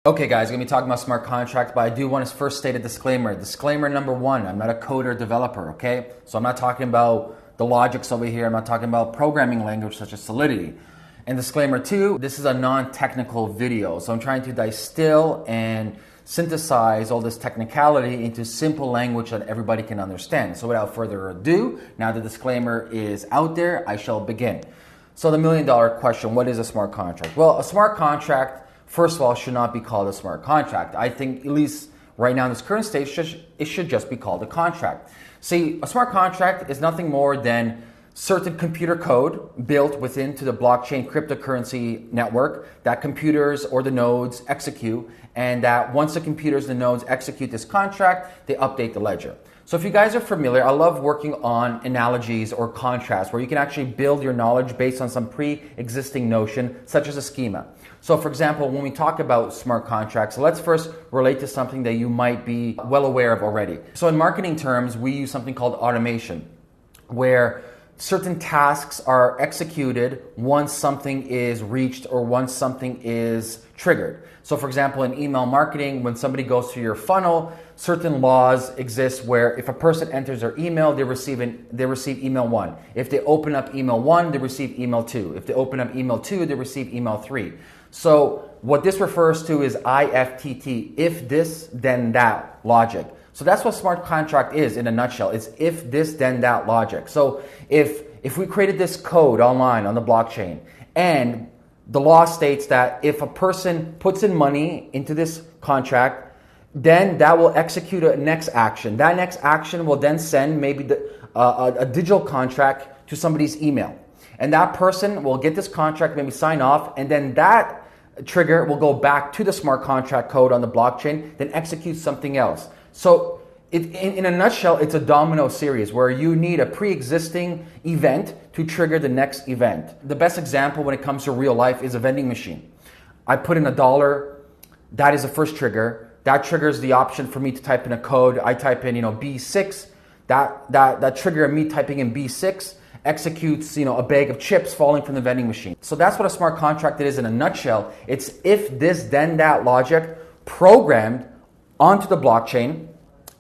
Okay guys, I'm going to be talking about smart contracts, but I do want to first state a disclaimer. Disclaimer number one, I'm not a coder or developer, okay? So I'm not talking about the logics over here. I'm not talking about programming language such as Solidity. And disclaimer two, this is a non-technical video. So I'm trying to distill and synthesize all this technicality into simple language that everybody can understand. So without further ado, now the disclaimer is out there, I shall begin. So the million-dollar question, what is a smart contract? Well, a smart contract, first of all, should not be called a smart contract. I think, at least right now in this current stage, it should just be called a contract. See, a smart contract is nothing more than certain computer code built within the blockchain cryptocurrency network that computers or the nodes execute, and that once the computers and the nodes execute this contract, they update the ledger. So if you guys are familiar, I love working on analogies or contrasts where you can actually build your knowledge based on some pre-existing notion, such as a schema. So for example, when we talk about smart contracts, let's first relate to something that you might be well aware of already. So in marketing terms, we use something called automation, where certain tasks are executed once something is reached or once something is triggered. So for example, in email marketing, when somebody goes through your funnel, certain laws exist where if a person enters their email, they receive email 1. If they open up email 1, they receive email 2. If they open up email 2, they receive email 3. So what this refers to is IFTT, if this, then that logic. So that's what smart contract is in a nutshell. It's if this, then that logic. So if we created this code online on the blockchain, and the law states that if a person puts in money into this contract, then that will execute a next action. That next action will then send maybe a digital contract to somebody's email. And that person will get this contract, maybe sign off, and then that trigger will go back to the smart contract code on the blockchain, then execute something else. So in a nutshell, it's a domino series where you need a pre-existing event to trigger the next event. The best example when it comes to real life is a vending machine. I put in $1, that is the first trigger. That triggers the option for me to type in a code. I type in, B6. That trigger of me typing in B6 executes, a bag of chips falling from the vending machine. So that's what a smart contract is in a nutshell. It's if this, then that logic programmed onto the blockchain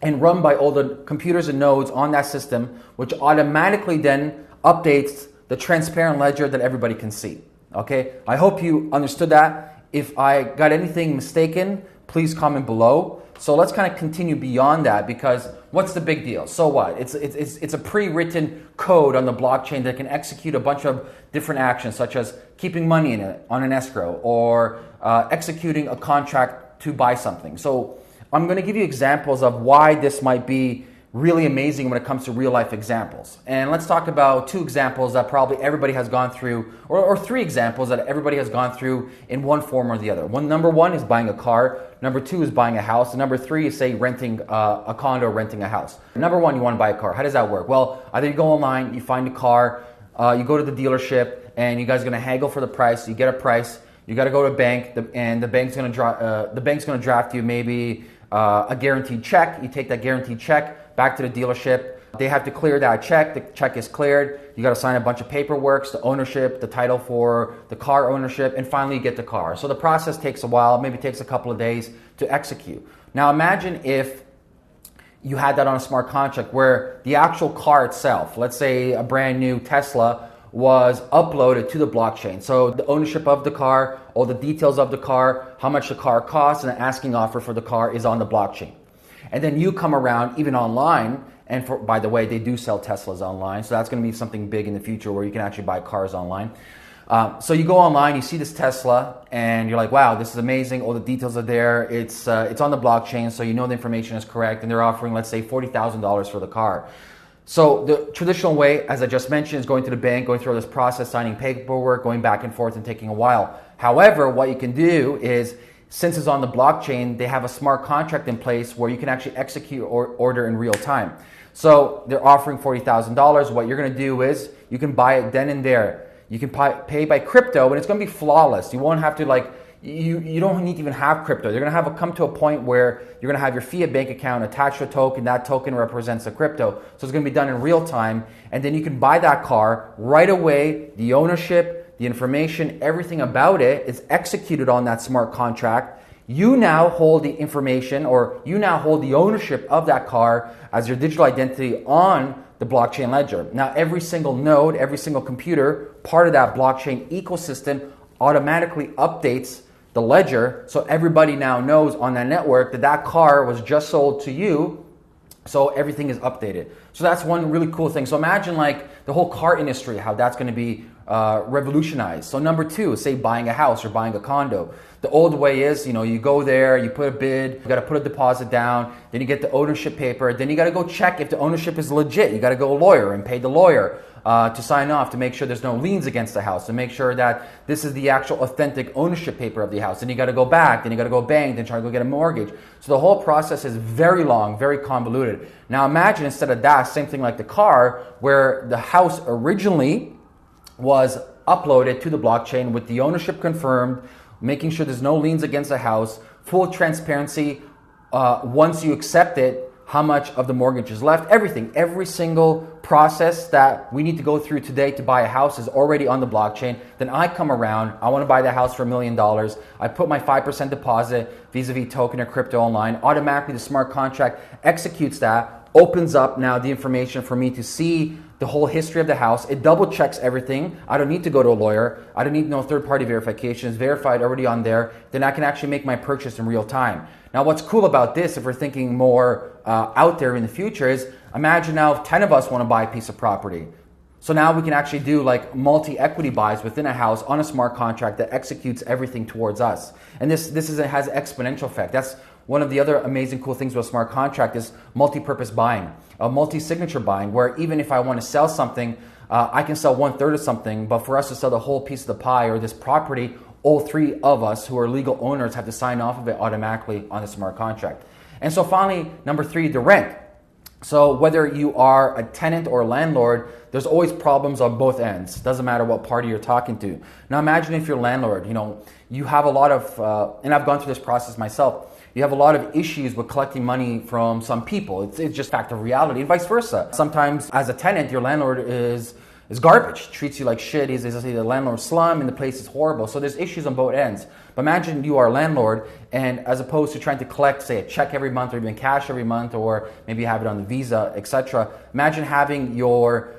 and run by all the computers and nodes on that system, which automatically then updates the transparent ledger that everybody can see. Okay? I hope you understood that. If I got anything mistaken, please comment below. So let's kind of continue beyond that, because what's the big deal? So what? It's a pre-written code on the blockchain that can execute a bunch of different actions, such as keeping money in it on an escrow or executing a contract to buy something. So I'm going to give you examples of why this might be really amazing when it comes to real life examples. And let's talk about two examples that probably everybody has gone through, or three examples that everybody has gone through in one form or the other. Number one is buying a car. Number two is buying a house. And number three is, say, renting a condo or renting a house. Number one, you want to buy a car. How does that work? Well, either you go online, you find a car, you go to the dealership, and you guys are going to haggle for the price. You get a price. You got to go to a bank, and the bank's going to draft you maybe a guaranteed check. You take that guaranteed check back to the dealership. They have to clear that check. The check is cleared. You got to sign a bunch of paperwork, the ownership, the title for the car ownership, and finally you get the car. So the process takes a while, maybe takes a couple of days to execute. Now imagine if you had that on a smart contract where the actual car itself, let's say a brand new Tesla, was uploaded to the blockchain. So the ownership of the car, all the details of the car, how much the car costs, and the asking offer for the car is on the blockchain. And then you come around, even online, and by the way, they do sell Teslas online, so that's going to be something big in the future where you can actually buy cars online. So you go online, you see this Tesla, and you're like, wow, this is amazing, all the details are there, it's on the blockchain, so you know the information is correct, and they're offering, let's say, $40,000 for the car. So the traditional way, as I just mentioned, is going to the bank, going through this process, signing paperwork, going back and forth and taking a while. However, what you can do is, since it's on the blockchain, they have a smart contract in place where you can actually execute order in real time. So they're offering $40,000. What you're going to do is you can buy it then and there. You can pay by crypto, and it's going to be flawless. You won't have to you don't need to even have crypto. You're going to come to a point where you're going to have your fiat bank account attached to a token. That token represents a crypto. So it's going to be done in real time. And then you can buy that car right away. The ownership, the information, everything about it is executed on that smart contract. You now hold the information, or you now hold the ownership of that car as your digital identity on the blockchain ledger. Now, every single node, every single computer, part of that blockchain ecosystem automatically updates the ledger, so everybody now knows on that network that that car was just sold to you, so everything is updated. So that's one really cool thing. So imagine like the whole car industry, how that's going to be revolutionized. So number two, say buying a house or buying a condo. The old way is, you go there, you put a bid, you got to put a deposit down, then you get the ownership paper, then you got to go check if the ownership is legit. You got to go a lawyer and pay the lawyer to sign off to make sure there's no liens against the house, to make sure that this is the actual authentic ownership paper of the house. Then you got to go back, then you got to go bank, then try to go get a mortgage. So the whole process is very long, very convoluted. Now imagine instead of that, same thing like the car, where the house originally was uploaded to the blockchain with the ownership confirmed, making sure there's no liens against the house, full transparency. Once you accept it, how much of the mortgage is left, everything, every single process that we need to go through today to buy a house is already on the blockchain. Then I come around, I want to buy the house for $1 million. I put my 5% deposit vis-a-vis token or crypto online. Automatically the smart contract executes that, opens up now the information for me to see the whole history of the house. It double checks everything. I don't need to go to a lawyer. I don't need no third-party verifications. Verified already on there. Then I can actually make my purchase in real time. Now what's cool about this, if we're thinking more out there in the future, is imagine now if 10 of us want to buy a piece of property. So now we can actually do like multi-equity buys within a house on a smart contract that executes everything towards us. And this has exponential effect. That's one of the other amazing cool things with a smart contract is multi-purpose buying, multi-signature buying, where even if I want to sell something, I can sell 1/3 of something, but for us to sell the whole piece of the pie or this property, all three of us who are legal owners have to sign off of it automatically on the smart contract. And so finally, number three, the rent. So whether you are a tenant or a landlord, there's always problems on both ends. Doesn't matter what party you're talking to. Now imagine if you're a landlord, you have a lot of, and I've gone through this process myself, you have a lot of issues with collecting money from some people. It's just fact of reality, and vice versa. Sometimes as a tenant, your landlord is garbage, treats you like shit. He's the landlord slum and the place is horrible. So there's issues on both ends. But imagine you are a landlord, and as opposed to trying to collect, say, a check every month or even cash every month, or maybe you have it on the Visa, etc. Imagine having your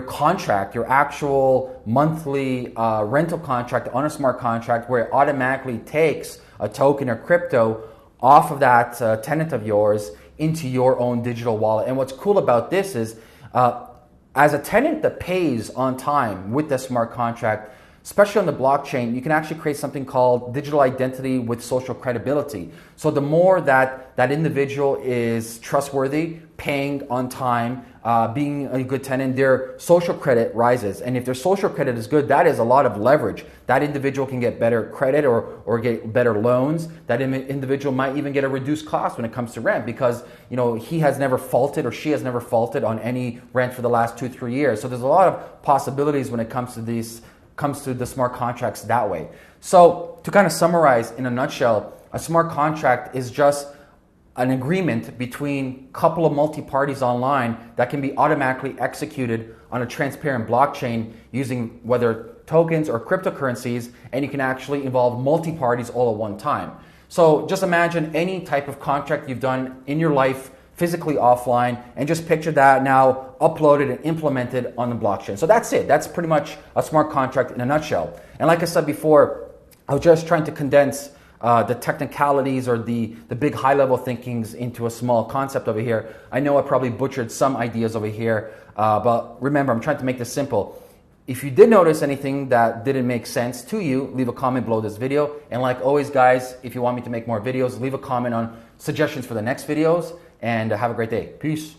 contract, your actual monthly rental contract on a smart contract where it automatically takes a token or crypto off of that tenant of yours into your own digital wallet. And what's cool about this is as a tenant that pays on time with the smart contract, especially on the blockchain, you can actually create something called digital identity with social credibility. So the more that that individual is trustworthy, paying on time, being a good tenant, their social credit rises. And if their social credit is good, that is a lot of leverage. That individual can get better credit or get better loans. That individual might even get a reduced cost when it comes to rent because he has never faulted or she has never faulted on any rent for the last 2-3 years. So there's a lot of possibilities when it comes to the smart contracts that way. So to kind of summarize in a nutshell, a smart contract is just an agreement between a couple of multi-parties online that can be automatically executed on a transparent blockchain using whether tokens or cryptocurrencies, and you can actually involve multi-parties all at one time. So just imagine any type of contract you've done in your life physically offline, and just picture that now uploaded and implemented on the blockchain. So that's it. That's pretty much a smart contract in a nutshell. And like I said before, I was just trying to condense the technicalities or the big high-level thinkings into a small concept over here. I know I probably butchered some ideas over here, but remember, I'm trying to make this simple. If you did notice anything that didn't make sense to you, leave a comment below this video. And like always, guys, if you want me to make more videos, leave a comment on suggestions for the next videos. And have a great day. Peace.